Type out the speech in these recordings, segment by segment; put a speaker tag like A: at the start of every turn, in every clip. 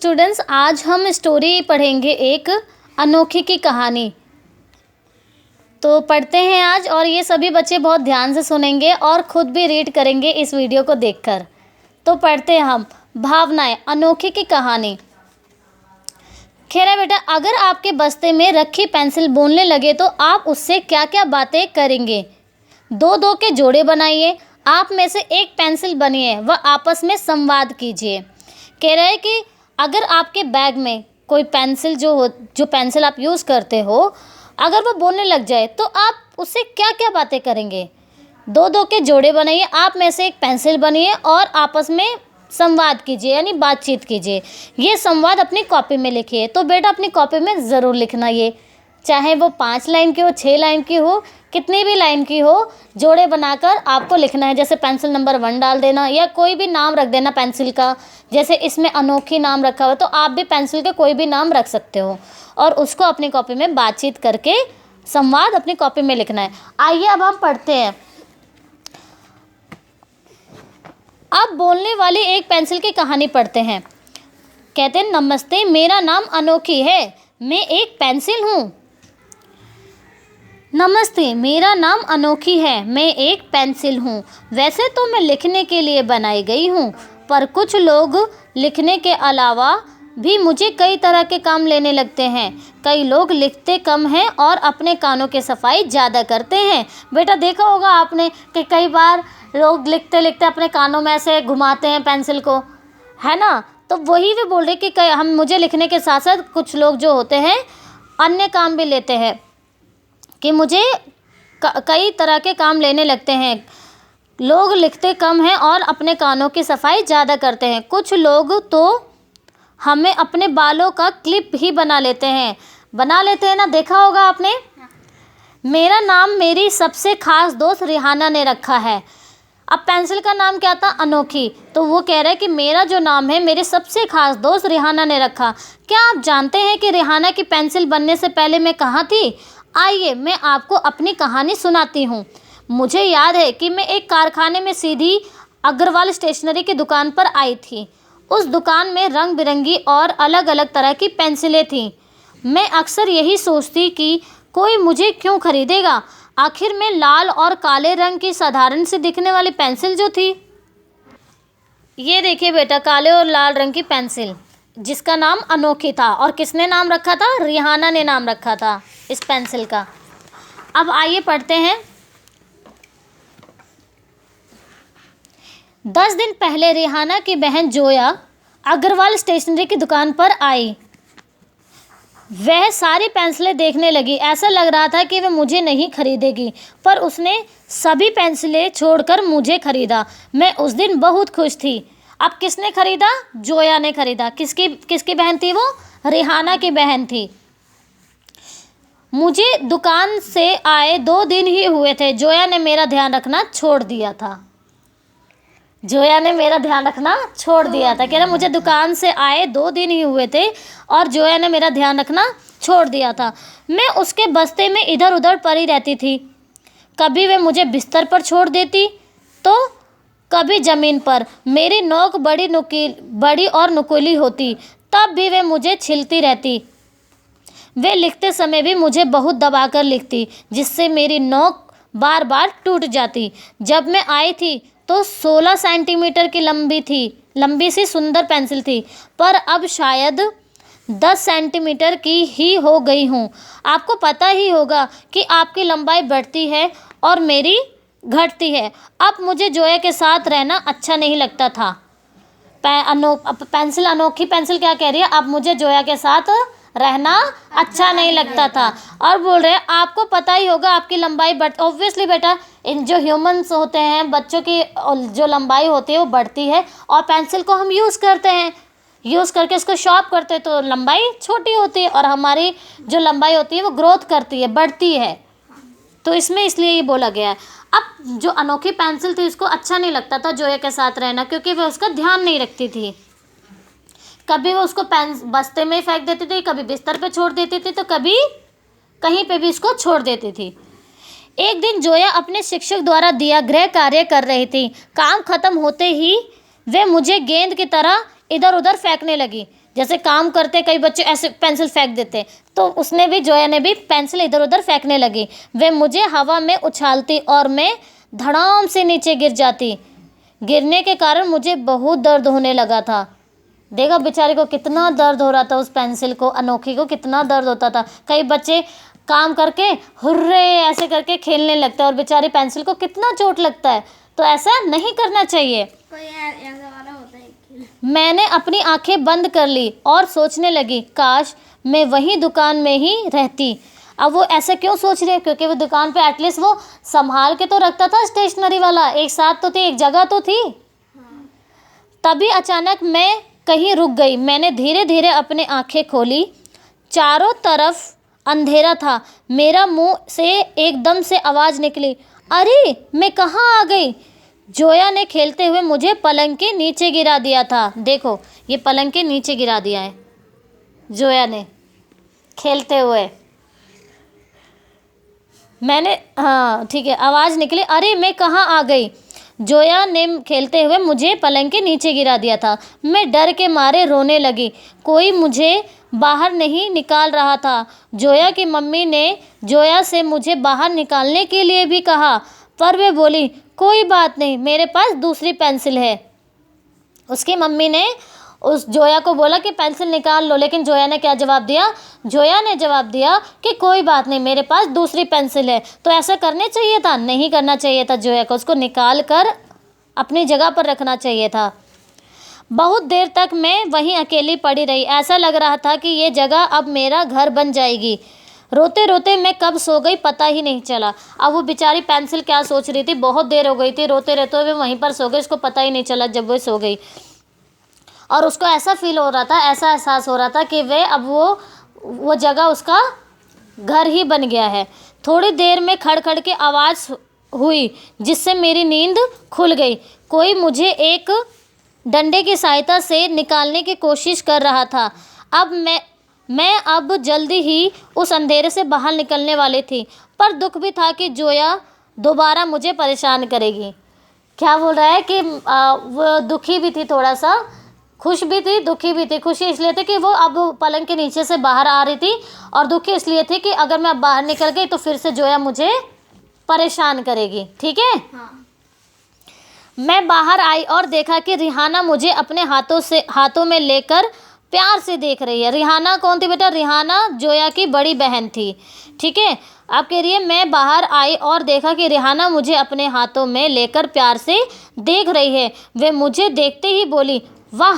A: Students, आज हम story पढ़ेंगे एक अनोखी की कहानी। तो पढ़ते हैं आज, और ये सभी बच्चे बहुत ध्यान से सुनेंगे और ख़ुद भी रीड करेंगे इस वीडियो को देखकर। तो पढ़ते हैं हम भावनाएं, अनोखी की कहानी। खैर है बेटा, अगर आपके बस्ते में रखी पेंसिल बोलने लगे तो आप उससे क्या क्या बातें करेंगे। दो दो के जोड़े बनाइए, आप में से एक पेंसिल बनिए व आपस में संवाद कीजिए। कह रहे हैं कि अगर आपके बैग में कोई पेंसिल जो पेंसिल आप यूज़ करते हो, अगर वो बोलने लग जाए तो आप उससे क्या क्या बातें करेंगे। दो दो के जोड़े बनाइए, आप में से एक पेंसिल बनिए और आपस में संवाद कीजिए, यानी बातचीत कीजिए। ये संवाद अपनी कॉपी में लिखिए। तो बेटा अपनी कॉपी में ज़रूर लिखना, ये चाहे वो 5 लाइन की हो, 6 लाइन की हो, कितनी भी लाइन की हो, जोड़े बनाकर आपको लिखना है। जैसे पेंसिल नंबर 1 डाल देना या कोई भी नाम रख देना पेंसिल का। जैसे इसमें अनोखी नाम रखा हुआ, तो आप भी पेंसिल के कोई भी नाम रख सकते हो और उसको अपनी कॉपी में बातचीत करके संवाद अपनी कॉपी में लिखना है। आइए अब हम पढ़ते हैं। अब बोलने वाली एक पेंसिल की कहानी पढ़ते हैं। कहते हैं, नमस्ते, मेरा नाम अनोखी है, मैं एक पेंसिल हूँ। नमस्ते, मेरा नाम अनोखी है, मैं एक पेंसिल हूँ। वैसे तो मैं लिखने के लिए बनाई गई हूँ, पर कुछ लोग लिखने के अलावा भी मुझे कई तरह के काम लेने लगते हैं। कई लोग लिखते कम हैं और अपने कानों की सफाई ज़्यादा करते हैं। बेटा देखा होगा आपने कि कई बार लोग लिखते लिखते अपने कानों में ऐसे घुमाते हैं पेंसिल को, है ना। तो वही वे बोल रहे कि मुझे लिखने के साथ साथ कुछ लोग जो होते हैं अन्य काम भी लेते हैं, कि मुझे कई तरह के काम लेने लगते हैं। लोग लिखते कम हैं और अपने कानों की सफाई ज़्यादा करते हैं। कुछ लोग तो हमें अपने बालों का क्लिप ही बना लेते हैं ना, देखा होगा आपने। मेरा नाम मेरी सबसे खास दोस्त रिहाना ने रखा है। अब पेंसिल का नाम क्या था? अनोखी। तो वो कह रहा है कि मेरा जो नाम है मेरे सबसे खास दोस्त रिहाना ने रखा। क्या आप जानते हैं कि रिहाना की पेंसिल बनने से पहले मैं कहाँ थी? आइए मैं आपको अपनी कहानी सुनाती हूँ। मुझे याद है कि मैं एक कारखाने में सीधी अग्रवाल स्टेशनरी की दुकान पर आई थी। उस दुकान में रंग बिरंगी और अलग अलग तरह की पेंसिलें थीं। मैं अक्सर यही सोचती कि कोई मुझे क्यों खरीदेगा। आखिर में लाल और काले रंग की साधारण सी दिखने वाली पेंसिल जो थी, ये देखिए बेटा, काले और लाल रंग की पेंसिल जिसका नाम अनोखी था। और किसने नाम रखा था? रिहाना ने नाम रखा था इस पेंसिल का। अब आइए पढ़ते हैं। 10 दिन पहले रिहाना की बहन जोया अग्रवाल स्टेशनरी की दुकान पर आई। वह सारी पेंसिलें देखने लगी। ऐसा लग रहा था कि वह मुझे नहीं खरीदेगी, पर उसने सभी पेंसिलें छोड़कर मुझे खरीदा। मैं उस दिन बहुत खुश थी। अब किसने खरीदा? जोया ने खरीदा। किसकी बहन थी वो? रिहाना की बहन थी। मुझे दुकान से आए 2 दिन ही हुए थे, जोया ने मेरा ध्यान रखना छोड़ दिया था। कह रहा मुझे दुकान से आए 2 दिन ही हुए थे और जोया ने मेरा ध्यान रखना छोड़ दिया था। मैं उसके बस्ते में इधर उधर पड़ी रहती थी। कभी वे मुझे बिस्तर पर छोड़ देती तो कभी ज़मीन पर। मेरी नोक बड़ी और नुकीली होती, तब भी वे मुझे छीलती रहती। वे लिखते समय भी मुझे बहुत दबाकर लिखती, जिससे मेरी नोक बार बार टूट जाती। जब मैं आई थी तो 16 सेंटीमीटर की लंबी सी सुंदर पेंसिल थी, पर अब शायद 10 सेंटीमीटर की ही हो गई हूँ। आपको पता ही होगा कि आपकी लंबाई बढ़ती है और मेरी घटती है। अब मुझे जोया के साथ रहना अच्छा नहीं लगता था। पेंसिल, अनोखी पेंसिल क्या कह रही है? अब मुझे जोया के साथ रहना अच्छा नहीं लगता था। और बोल रहे हैं आपको पता ही होगा आपकी लंबाई ऑब्वियसली बेटा, इन जो ह्यूमंस होते हैं, बच्चों की जो लंबाई होती है वो बढ़ती है, और पेंसिल को हम यूज़ करते हैं, यूज़ करके इसको शार्प करते हैं तो लंबाई छोटी होती है, और हमारी जो लंबाई होती है वो ग्रोथ करती है, बढ़ती है। तो इसमें इसलिए ये बोला गया है। अब जो अनोखी पेंसिल थी इसको अच्छा नहीं लगता था जोया के साथ रहना, क्योंकि वह उसका ध्यान नहीं रखती थी। कभी वो उसको बस्ते में फेंक देती थी, कभी बिस्तर पे छोड़ देती थी, तो कभी कहीं पे भी इसको छोड़ देती थी। एक दिन जोया अपने शिक्षक द्वारा दिया गृह कार्य कर रही थी। काम खत्म होते ही वे मुझे गेंद की तरह इधर उधर फेंकने लगी, जैसे काम करते कई बच्चे ऐसे पेंसिल फेंक देते, तो उसने भी, जोया ने भी पेंसिल इधर उधर फेंकने लगी। वे मुझे हवा में उछालती और मैं धड़ाम से नीचे गिर जाती। गिरने के कारण मुझे बहुत दर्द होने लगा था। देखा बेचारे को कितना दर्द हो रहा था, उस पेंसिल को, अनोखी को कितना दर्द होता था। कई बच्चे काम करके हुर्रे ऐसे करके खेलने लगते हैं और बेचारी पेंसिल को कितना चोट लगता है। तो ऐसा नहीं करना चाहिए।
B: कोई ऐसा वाला होता है खेल।
A: मैंने अपनी आंखें बंद कर ली और सोचने लगी, काश मैं वही दुकान में ही रहती। अब वो ऐसा क्यों सोच रही है? क्योंकि वो दुकान पे एटलीस्ट वो संभाल के तो रखता था, स्टेशनरी वाला एक साथ तो थी, एक जगह तो थी। तभी अचानक मैं कहीं रुक गई। मैंने धीरे धीरे अपनी आंखें खोली। चारों तरफ अंधेरा था। मेरा मुंह से एकदम से आवाज़ निकली, अरे मैं कहाँ आ गई? जोया ने खेलते हुए मुझे पलंग के नीचे गिरा दिया था। देखो, ये पलंग के नीचे गिरा दिया है जोया ने खेलते हुए। मैंने, हाँ ठीक है, आवाज़ निकली, अरे मैं कहाँ आ गई? जोया ने खेलते हुए मुझे पलंग के नीचे गिरा दिया था। मैं डर के मारे रोने लगी। कोई मुझे बाहर नहीं निकाल रहा था। जोया की मम्मी ने जोया से मुझे बाहर निकालने के लिए भी कहा, पर वे बोली, कोई बात नहीं, मेरे पास दूसरी पेंसिल है। उसकी मम्मी ने उस जोया को बोला कि पेंसिल निकाल लो, लेकिन जोया ने क्या जवाब दिया? जोया ने जवाब दिया कि कोई बात नहीं, मेरे पास दूसरी पेंसिल है। तो ऐसा करने चाहिए था? नहीं करना चाहिए था जोया को, उसको निकाल कर अपनी जगह पर रखना चाहिए था। बहुत देर तक मैं वहीं अकेली पड़ी रही। ऐसा लग रहा था कि ये जगह अब मेरा घर बन जाएगी। रोते रोते मैं कब सो गई पता ही नहीं चला। अब वो बेचारी पेंसिल क्या सोच रही थी, बहुत देर हो गई थी, रोते रहते हुए वहीं पर सो गई, उसको पता ही नहीं चला जब वो सो गई। और उसको ऐसा फील हो रहा था, ऐसा एहसास हो रहा था कि वे अब वो जगह उसका घर ही बन गया है। थोड़ी देर में खड़खड़ की आवाज़ हुई जिससे मेरी नींद खुल गई। कोई मुझे एक डंडे की सहायता से निकालने की कोशिश कर रहा था। अब मैं अब जल्दी ही उस अंधेरे से बाहर निकलने वाली थी, पर दुख भी था कि जोया दोबारा मुझे परेशान करेगी। क्या बोल रहा है कि वो दुखी भी थी, थोड़ा सा खुश भी थी, दुखी भी थी। खुशी इसलिए थी कि वो अब पलंग के नीचे से बाहर आ रही थी, और दुखी इसलिए थी कि अगर मैं अब बाहर निकल गई तो फिर से जोया मुझे परेशान करेगी। ठीक है।
B: हाँ।
A: मैं बाहर आई और देखा कि रिहाना मुझे अपने हाथों में लेकर प्यार से देख रही है। रिहाना कौन थी बेटा? रिहाना जोया की बड़ी बहन थी। ठीक है। आप कह रही है मैं बाहर आई और देखा कि रिहाना मुझे अपने हाथों में लेकर प्यार से देख रही है। वे मुझे देखते ही बोली, वाह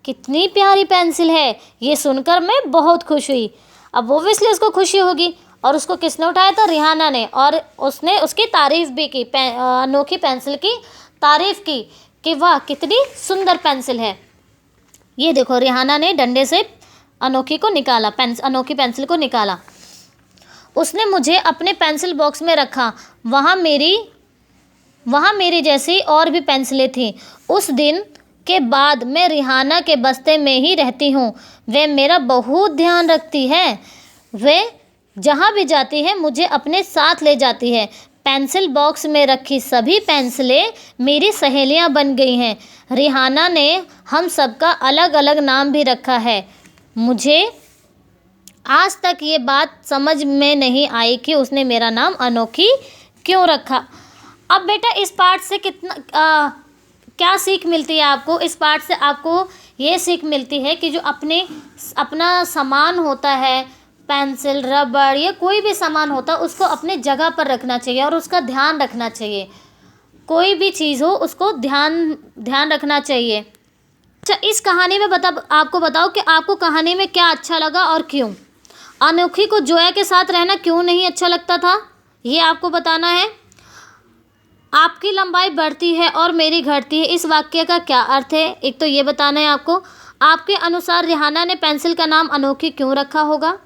A: कितनी प्यारी पेंसिल है। ये सुनकर मैं बहुत खुश हुई। अब ओब्वियसली उसको खुशी होगी, और उसको किसने उठाया था? रिहाना ने। और उसने उसकी तारीफ़ भी की, अनोखी पेंसिल की तारीफ़ की कि वाह कितनी सुंदर पेंसिल है। ये देखो, रिहाना ने डंडे से अनोखी पेंसिल को निकाला। उसने मुझे अपने पेंसिल बॉक्स में रखा। वहाँ मेरी जैसी और भी पेंसिलें थीं। उस दिन के बाद मैं रिहाना के बस्ते में ही रहती हूँ। वे मेरा बहुत ध्यान रखती है। वे जहाँ भी जाती है मुझे अपने साथ ले जाती है। पेंसिल बॉक्स में रखी सभी पेंसिलें मेरी सहेलियाँ बन गई हैं। रिहाना ने हम सबका अलग अलग नाम भी रखा है। मुझे आज तक ये बात समझ में नहीं आई कि उसने मेरा नाम अनोखी क्यों रखा। अब बेटा इस पाठ से क्या सीख मिलती है आपको? इस पाठ से आपको ये सीख मिलती है कि जो अपना सामान होता है, पेंसिल, रबड़, या कोई भी सामान होता है, उसको अपने जगह पर रखना चाहिए और उसका ध्यान रखना चाहिए। कोई भी चीज़ हो उसको ध्यान रखना चाहिए। अच्छा, इस कहानी में आपको बताओ कि आपको कहानी में क्या अच्छा लगा और क्यों? अनोखी को जोया के साथ रहना क्यों नहीं अच्छा लगता था, ये आपको बताना है। आपकी लंबाई बढ़ती है और मेरी घटती है, इस वाक्य का क्या अर्थ है, एक तो ये बताना है आपको। आपके अनुसार रिहाना ने पेंसिल का नाम अनोखी क्यों रखा होगा,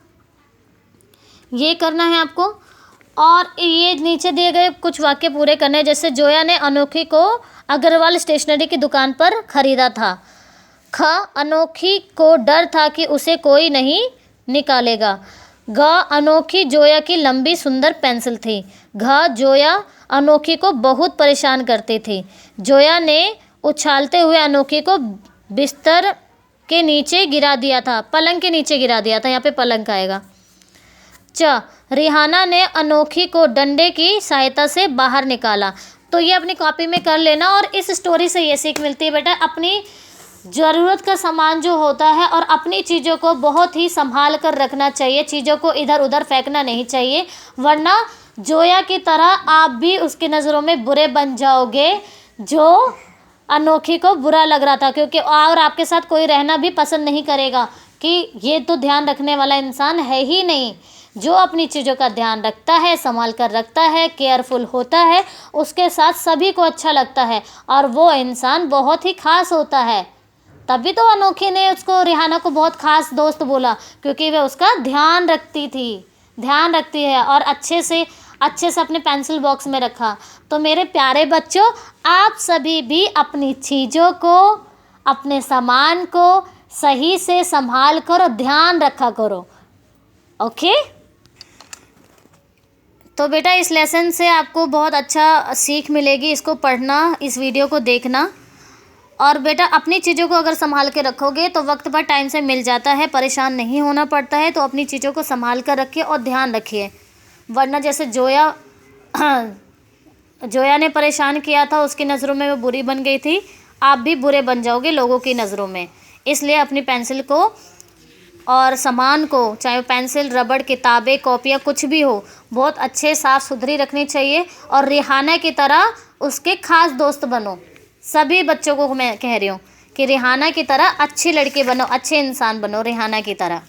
A: ये करना है आपको। और ये नीचे दिए गए कुछ वाक्य पूरे करने हैं। जैसे जोया ने अनोखी को अग्रवाल स्टेशनरी की दुकान पर खरीदा था। ख, अनोखी को डर था कि उसे कोई नहीं निकालेगा। ग, अनोखी जोया की लंबी सुंदर पेंसिल थी। घ, जोया अनोखी को बहुत परेशान करती थी। जोया ने उछालते हुए अनोखी को बिस्तर के नीचे गिरा दिया था। पलंग के नीचे गिरा दिया था, यहाँ पे पलंग आएगा। च, रिहाना ने अनोखी को डंडे की सहायता से बाहर निकाला। तो ये अपनी कॉपी में कर लेना। और इस स्टोरी से ये सीख मिलती है बेटा, अपनी ज़रूरत का सामान जो होता है और अपनी चीज़ों को बहुत ही संभाल कर रखना चाहिए। चीज़ों को इधर उधर फेंकना नहीं चाहिए, वरना जोया की तरह आप भी उसकी नज़रों में बुरे बन जाओगे, जो अनोखी को बुरा लग रहा था। क्योंकि और आपके साथ कोई रहना भी पसंद नहीं करेगा कि ये तो ध्यान रखने वाला इंसान है ही नहीं। जो अपनी चीज़ों का ध्यान रखता है, संभाल कर रखता है, केयरफुल होता है, उसके साथ सभी को अच्छा लगता है और वो इंसान बहुत ही खास होता है। तभी तो अनोखी ने उसको, रिहाना को बहुत खास दोस्त बोला, क्योंकि वह उसका ध्यान रखती है और अच्छे से अपने पेंसिल बॉक्स में रखा। तो मेरे प्यारे बच्चों, आप सभी भी अपनी चीज़ों को, अपने सामान को सही से संभाल कर और ध्यान रखा करो। ओके। तो बेटा इस लेसन से आपको बहुत अच्छा सीख मिलेगी। इसको पढ़ना, इस वीडियो को देखना। और बेटा अपनी चीज़ों को अगर संभाल के रखोगे तो वक्त पर टाइम से मिल जाता है, परेशान नहीं होना पड़ता है। तो अपनी चीज़ों को संभाल कर रखिए और ध्यान रखिए, वरना जैसे जोया ने परेशान किया था, उसकी नज़रों में वो बुरी बन गई थी, आप भी बुरे बन जाओगे लोगों की नज़रों में। इसलिए अपनी पेंसिल को और सामान को, चाहे वो पेंसिल, रबड़, किताबें, कॉपियाँ, कुछ भी हो, बहुत अच्छे साफ़ सुथरी रखनी चाहिए। और रिहाना की तरह उसके खास दोस्त बनो। सभी बच्चों को मैं कह रही हूँ कि रिहाना की तरह अच्छी लड़की बनो, अच्छे इंसान बनो रिहाना की तरह।